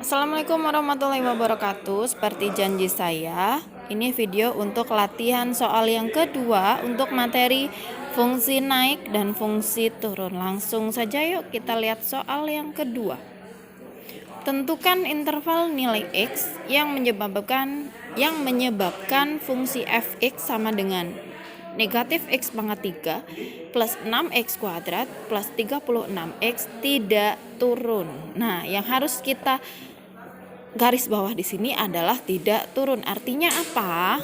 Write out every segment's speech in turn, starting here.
Assalamualaikum warahmatullahi wabarakatuh. Seperti janji saya, ini video untuk latihan soal yang kedua untuk materi fungsi naik dan fungsi turun. Langsung saja yuk kita lihat soal yang kedua. Tentukan interval nilai x yang menyebabkan fungsi fx sama dengan negatif x pangkat 3 plus 6x kuadrat plus 36x tidak turun. Nah, yang harus kita garis bawah di sini adalah tidak turun. Artinya apa?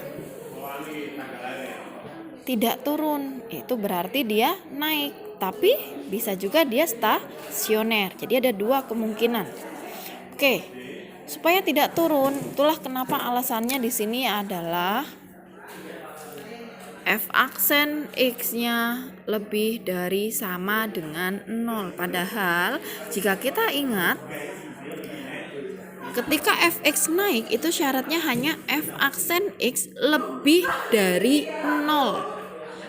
Tidak turun itu berarti dia naik, tapi bisa juga dia stasioner. Jadi ada dua kemungkinan. Oke, supaya tidak turun, itulah kenapa alasannya di sini adalah f aksen x-nya lebih dari sama dengan 0. Padahal jika kita ingat, ketika fx naik itu syaratnya hanya f aksen x lebih dari 0.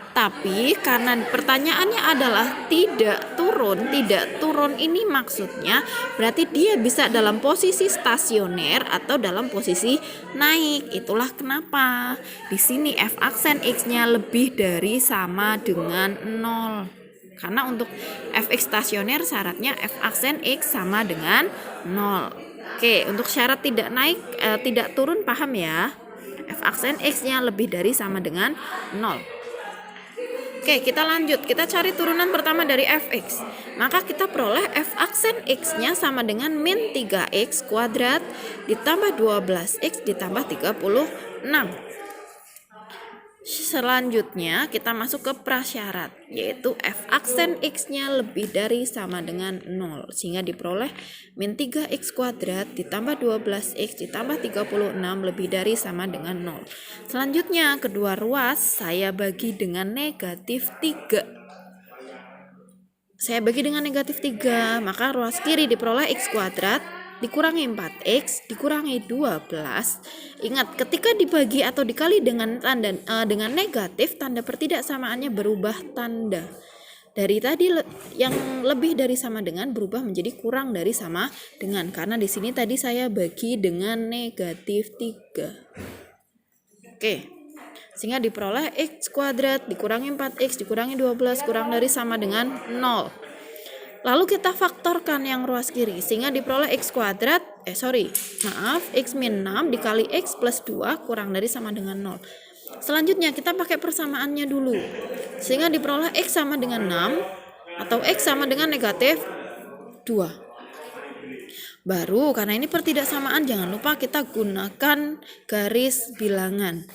Tapi karena pertanyaannya adalah tidak turun ini maksudnya berarti dia bisa dalam posisi stasioner atau dalam posisi naik. Itulah kenapa di sini f aksen x-nya lebih dari sama dengan 0. Karena untuk fx stasioner syaratnya f aksen x sama dengan 0. Oke, untuk syarat tidak turun paham ya? F aksen x-nya lebih dari sama dengan 0. Oke, kita lanjut. Kita cari turunan pertama dari fx. Maka kita peroleh f aksen x-nya sama dengan min 3x kuadrat ditambah 12x ditambah 36. Selanjutnya kita masuk ke prasyarat, yaitu f aksen x-nya lebih dari sama dengan 0, sehingga diperoleh min 3x kuadrat ditambah 12x ditambah 36 lebih dari sama dengan 0. Selanjutnya kedua ruas saya bagi dengan negatif 3. Maka ruas kiri diperoleh x kuadrat dikurangi 4x dikurangi 12. Ingat, ketika dibagi atau dikali dengan negatif, tanda pertidaksamaannya berubah tanda. Dari tadi yang lebih dari sama dengan berubah menjadi kurang dari sama dengan, karena di sini tadi saya bagi dengan negatif 3. Oke. Sehingga diperoleh x kuadrat dikurangi 4x dikurangi 12 kurang dari sama dengan 0. Lalu kita faktorkan yang ruas kiri sehingga diperoleh x kuadrat x min 6 dikali x plus 2 kurang dari sama dengan 0. Selanjutnya kita pakai persamaannya dulu sehingga diperoleh x sama dengan 6 atau x sama dengan negatif 2. Baru karena ini pertidaksamaan jangan lupa kita gunakan garis bilangan.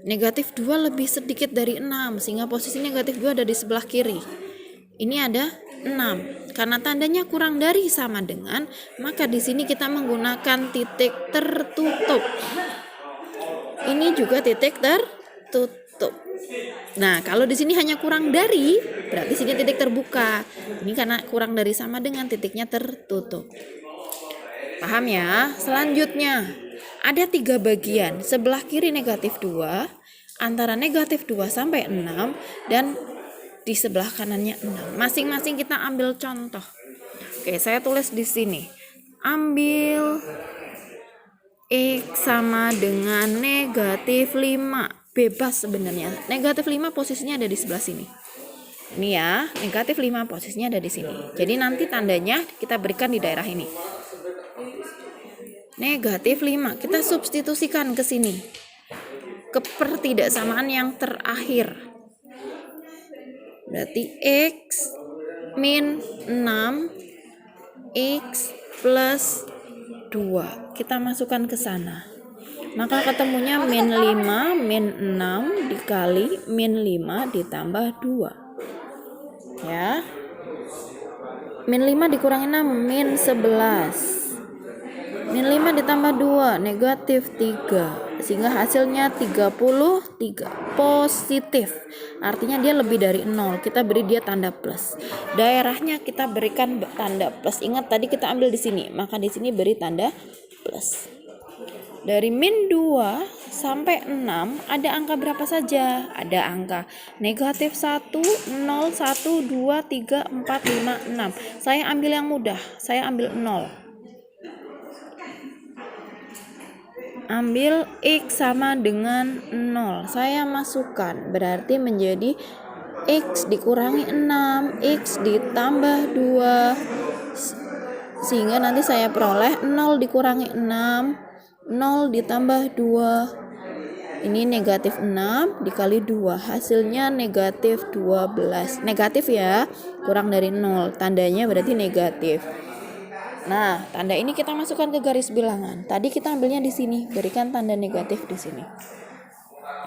Negatif 2 lebih sedikit dari 6 sehingga posisi negatif 2 ada di sebelah kiri. Ini ada 6. Karena tandanya kurang dari sama dengan, maka di sini kita menggunakan titik tertutup. Ini juga titik tertutup. Nah, kalau di sini hanya kurang dari, berarti sini titik terbuka. Ini karena kurang dari sama dengan titiknya tertutup. Paham ya? Selanjutnya, ada 3 bagian. Sebelah kiri negatif 2, antara negatif 2 sampai 6, dan di sebelah kanannya 6. Masing-masing kita ambil contoh. Oke, saya tulis di sini. Ambil x sama dengan negatif 5. Bebas sebenarnya. Negatif 5 posisinya ada di sebelah sini. Ini ya, negatif 5 posisinya ada di sini. Jadi nanti tandanya kita berikan di daerah ini. Negatif 5, kita substitusikan ke sini. Ke pertidaksamaan yang terakhir. Berarti x min 6 x plus 2. Kita masukkan ke sana. Maka ketemunya min 5 min 6 dikali min 5 ditambah 2. Ya. Min 5 dikurangi 6 min 11. Min 5 ditambah 2 negatif 3. Sehingga hasilnya 33 positif. Artinya dia lebih dari 0. Kita beri dia tanda plus. Daerahnya kita berikan tanda plus. Ingat tadi kita ambil di sini, maka di sini beri tanda plus. Dari min 2 sampai 6 ada angka berapa saja? Ada angka negatif 1, 0, 1, 2, 3, 4, 5, 6. Saya ambil yang mudah. Saya ambil 0. ambil X sama dengan 0. Saya masukkan, berarti menjadi X dikurangi 6, X ditambah 2, sehingga nanti saya peroleh 0 dikurangi 6, 0 ditambah 2, ini negatif 6 dikali 2, hasilnya negatif 12. Negatif ya, kurang dari 0, tandanya berarti negatif. Nah, tanda ini kita masukkan ke garis bilangan. Tadi kita ambilnya di sini, berikan tanda negatif di sini.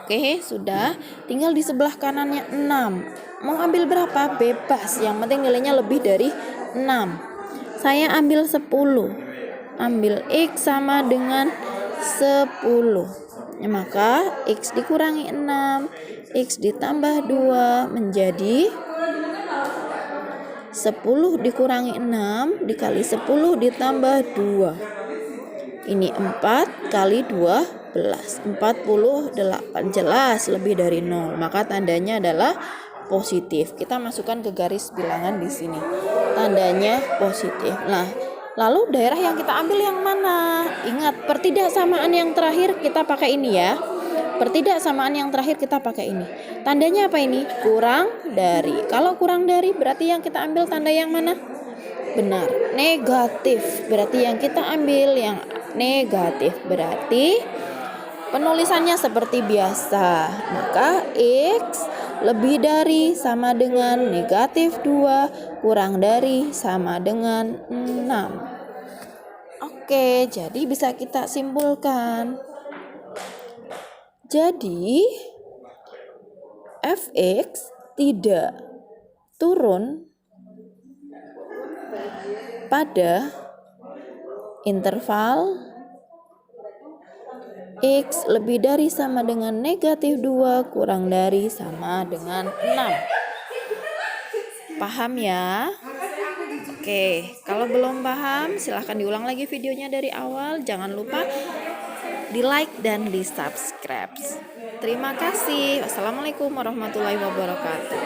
Oke, sudah. Tinggal di sebelah kanannya 6. Mau ambil berapa? Bebas, yang penting nilainya lebih dari 6. Saya ambil 10. Ambil X sama dengan 10. Maka X dikurangi 6, X ditambah 2 menjadi 10 dikurangi 6 dikali 10 ditambah 2. Ini 4 kali 12, 48, jelas lebih dari 0. Maka tandanya adalah positif. Kita masukkan ke garis bilangan di sini. Tandanya positif. Nah, lalu daerah yang kita ambil yang mana? Ingat, pertidaksamaan yang terakhir kita pakai ini ya. Pertidaksamaan yang terakhir kita pakai ini. Tandanya apa ini? Kurang dari. Kalau kurang dari berarti yang kita ambil tanda yang mana? Benar, negatif. Berarti yang kita ambil yang negatif. Berarti penulisannya seperti biasa. Maka X lebih dari sama dengan negatif 2 kurang dari sama dengan 6. Oke, jadi bisa kita simpulkan. Jadi fx tidak turun pada interval X lebih dari sama dengan negatif 2 kurang dari sama dengan 6. Paham ya? Oke, kalau belum paham silahkan diulang lagi videonya dari awal. Jangan lupa di like dan di subscribe. Terima kasih. Wassalamualaikum warahmatullahi wabarakatuh.